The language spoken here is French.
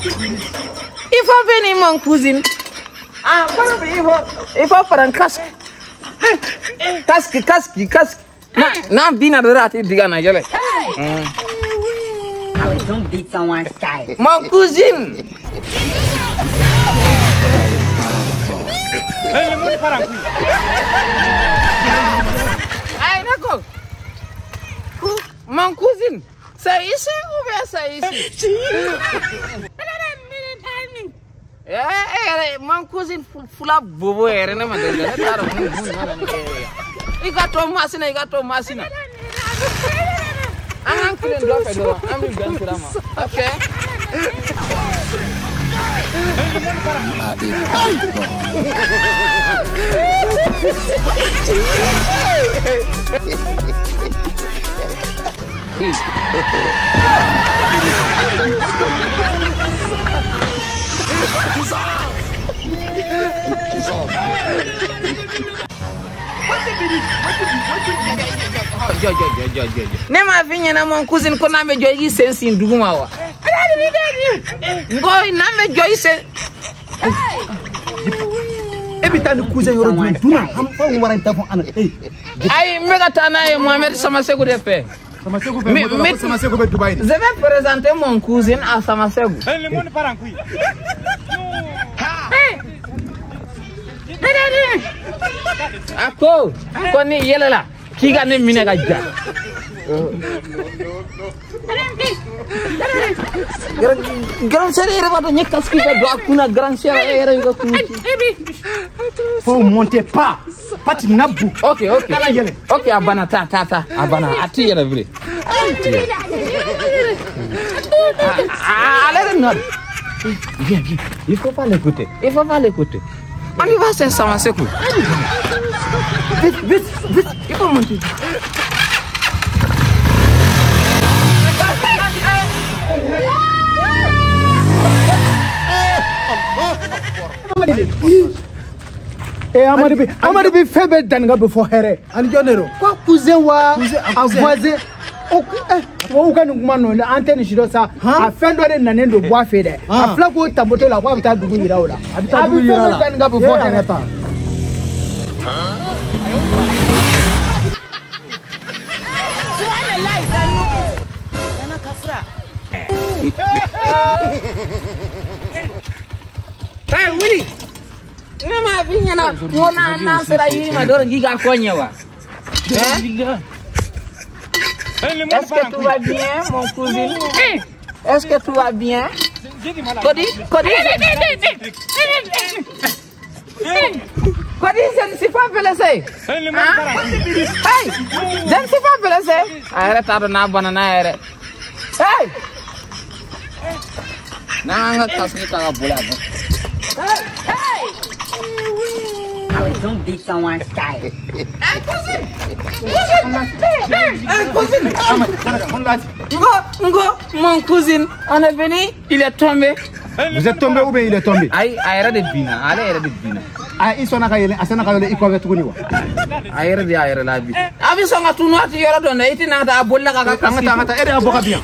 Il faut venir, mon cousin. Ah, il faut faire un casque. Casque. Non, bina de rat, il dit à Nigel. Don't beat someone's child. Mon cousin. Aïe, d'accord. Mon cousin, c'est ici ou bien c'est ici? Mon cousin, fula bobo, elle n'a pas de il got to Massina. I'm feeling drop it. I'm going to Rama. Okay. Nema vinya na mon cousin ko na me joyi sensi nduguma wa. Ngoy na me joyi sen. Ebitani cousin yoro duna am fa wara ta fo ana ay mega tana e Mohamed Samasegu de fe. Samasegu be Dubai. Je vais présenter mon cousin à Samasegu. Le monde part en couille. Ako koni yelela kiga ne minega ja. Grand sere era vado nyeka skiga do akuna grand sere era yuko kuchi. Faut monter pas nabu. Okay. Okay abana ta abana ati yela vile. Allez non. Viens. Il faut pas l'écouter. On y va c'est Samasegu. Vite. Il faut monter. Amadi bi febe danga before here. And Jonero. Kwa cousin wa avoisin. O ka nguma no le antenne shiro sa afendo de nanendo boa fede. Afla ko tamboto la kwa bita dugu yira ola. Abita dugu yira la. Danga before here ta. Hey Willy. Nema vinya na wona na sera yi ma dor giga konyewa. Est-ce que tout va bien, mon cousin? Est-ce que tout va bien? Cody, je ne suis pas blessé. Hey, je ne suis pas blessé. Arrête, na banana, arrête. Hey! Nanga kasni kaga bola. Hey! Don't beat someone's child. Ngo, mon cousin, on est venu, il est tombé. Vous êtes tombé ou bien il est tombé? Ayera de bina. Ils sont à Kayele, Asana Kayele, Iko Tuniwa. Ayera la bi. Abi songa tunwa ti yoro don, iti na ta bolla ka Tangata, Ede Aboka bien.